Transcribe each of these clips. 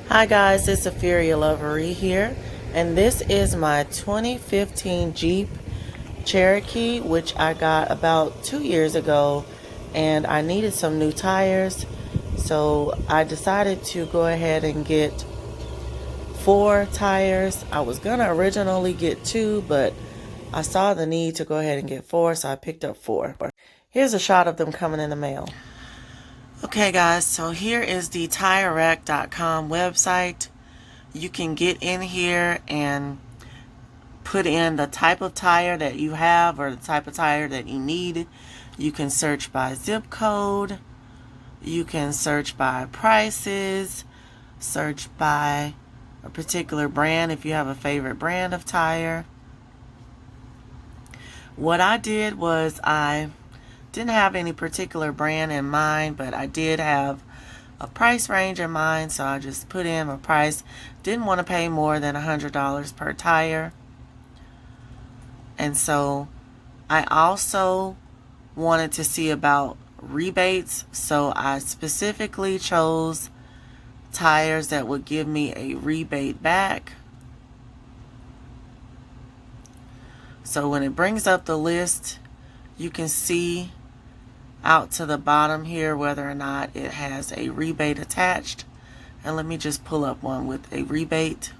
Hi guys, it's Euphoria Lovery here, and this is my 2015 Jeep Cherokee, which I got about 2 years ago, and I needed some new tires, so I decided to go ahead and get 4 tires. I was gonna originally get 2, but I saw the need to go ahead and get 4, so I picked up 4. Here's a shot of them coming in the mail. Okay guys, so here is the TireRack.com website. You can get in here and put in the type of tire that you have or the type of tire that you need. You can search by zip code. You can search by prices. Search by a particular brand if you have a favorite brand of tire. What I did was I didn't have any particular brand in mind, but I did have a price range in mind, so I just put in a price. Didn't want to pay more than $100 per tire. And so I also wanted to see about rebates, so I specifically chose tires that would give me a rebate back. So when it brings up the list, you can see out to the bottom here whether or not it has a rebate attached. And let me just pull up one with a rebate.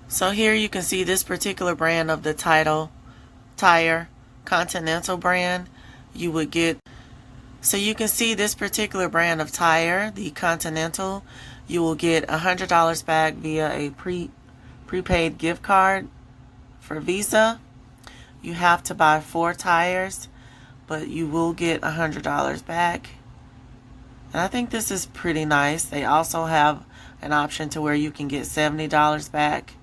So here you can see this particular brand of the tire, Continental brand, you would get. So you can see this particular brand of tire, the Continental, you will get $100 back via a prepaid gift card for Visa. You have to buy 4 tires, but you will get $100 back. And I think this is pretty nice. They also have an option to where you can get $70 back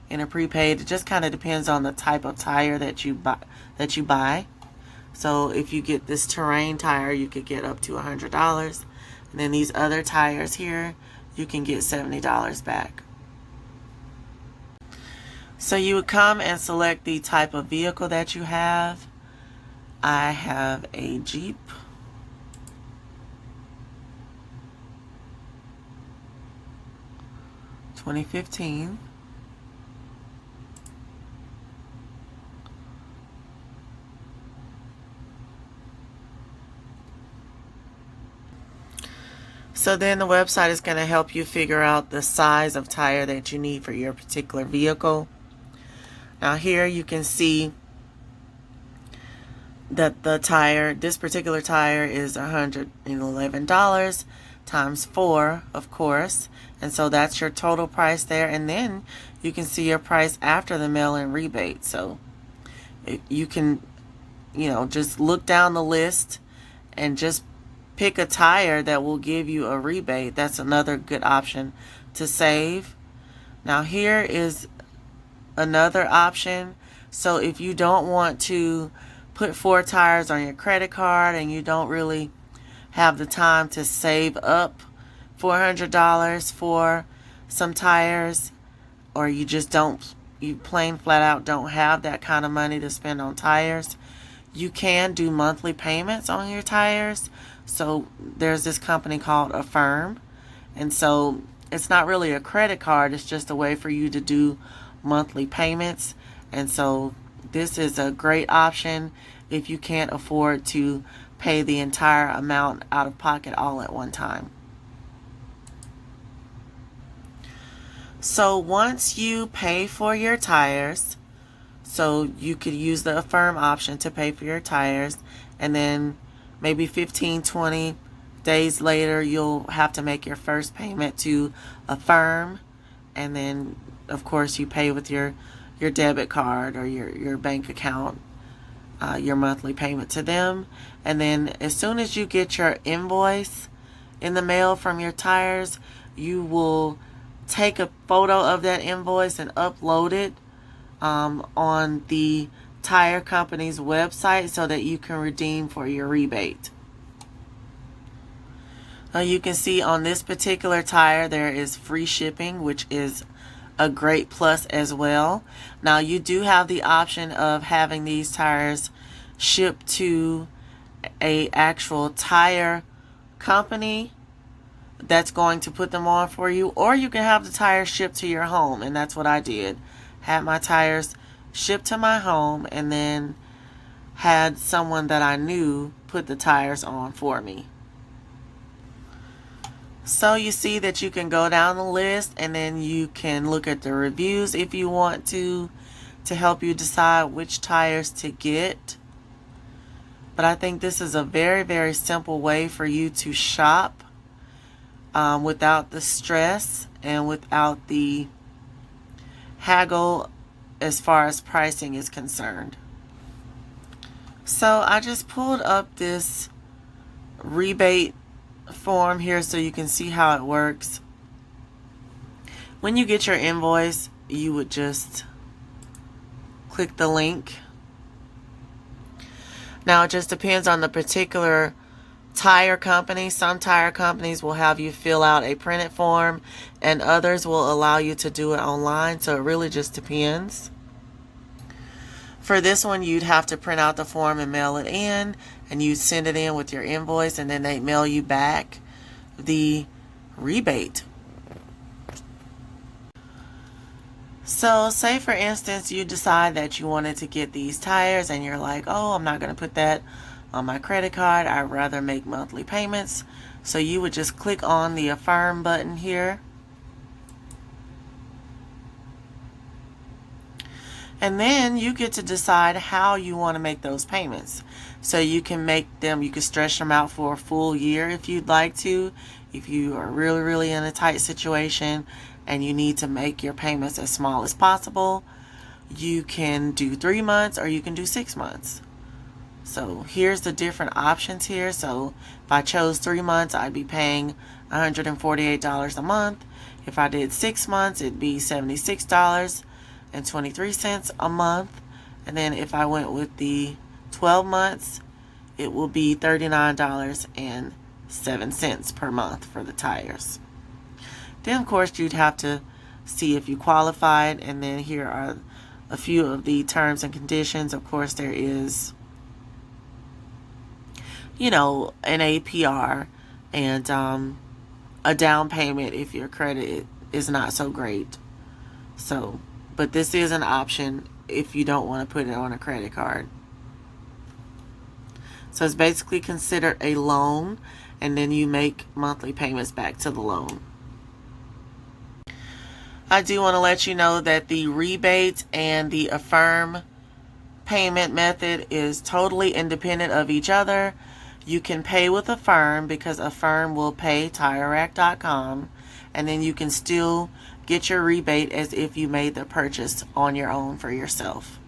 in a prepaid. It just kind of depends on the type of tire that you buy. So if you get this terrain tire, you could get up to $100. And then these other tires here, you can get $70 back. So you would come and select the type of vehicle that you have. I have a Jeep. (2015). So then the website is going to help you figure out the size of tire that you need for your particular vehicle. Now here you can see that this particular tire is $111 times 4, of course. And so that's your total price there. And then you can see your price after the mail-in rebate. So you can, just look down the list and just pick a tire that will give you a rebate. That's another good option to save. Now here is another option. So if you don't want to put 4 tires on your credit card and you don't really have the time to save up $400 for some tires, or you plain flat out don't have that kind of money to spend on tires, you can do monthly payments on your tires. So there's this company called Affirm, and so it's not really a credit card, it's just a way for you to do monthly payments. And so this is a great option if you can't afford to pay the entire amount out of pocket all at one time. So once you pay for your tires, so you could use the Affirm option to pay for your tires, and then maybe 15-20 days later you'll have to make your first payment to Affirm, and then of course you pay with your debit card or your bank account, your monthly payment to them. And then as soon as you get your invoice in the mail from your tires, you will take a photo of that invoice and upload it on the tire company's website so that you can redeem for your rebate. You can see on this particular tire there is free shipping, which is a great plus as well. Now you do have the option of having these tires shipped to a actual tire company that's going to put them on for you, or you can have the tires shipped to your home, and that's what I did. Had my tires shipped to my home and then had someone that I knew put the tires on for me. So you see that you can go down the list and then you can look at the reviews if you want to help you decide which tires to get. But I think this is a very, very simple way for you to shop without the stress and without the haggle as far as pricing is concerned. So I just pulled up this rebate form here so you can see how it works. When you get your invoice, you would just click the link. Now it just depends on the particular tire company. Some tire companies will have you fill out a printed form and others will allow you to do it online, so it really just depends. For this one, you'd have to print out the form and mail it in, and you'd send it in with your invoice, and then they'd mail you back the rebate. So say for instance you decide that you wanted to get these tires and you're like, oh, I'm not going to put that on my credit card, I'd rather make monthly payments. So you would just click on the affirm button here, and then you get to decide how you want to make those payments. So you can make them, you can stretch them out for a full year if you'd like to. If you are really, really in a tight situation and you need to make your payments as small as possible, you can do 3 months or you can do 6 months. So here's the different options here. So if I chose 3 months, I'd be paying $148 a month. If I did 6 months, it'd be $76.23 a month. And then if I went with the 12 months, it will be $39.07 per month for the tires. Then of course you'd have to see if you qualified, and then here are a few of the terms and conditions. Of course there is, an APR and a down payment if your credit is not so great. So, but this is an option if you don't want to put it on a credit card. So it's basically considered a loan, and then you make monthly payments back to the loan. I do want to let you know that the rebate and the affirm payment method is totally independent of each other. You can pay with Affirm because Affirm will pay TireRack.com, and then you can still get your rebate as if you made the purchase on your own for yourself.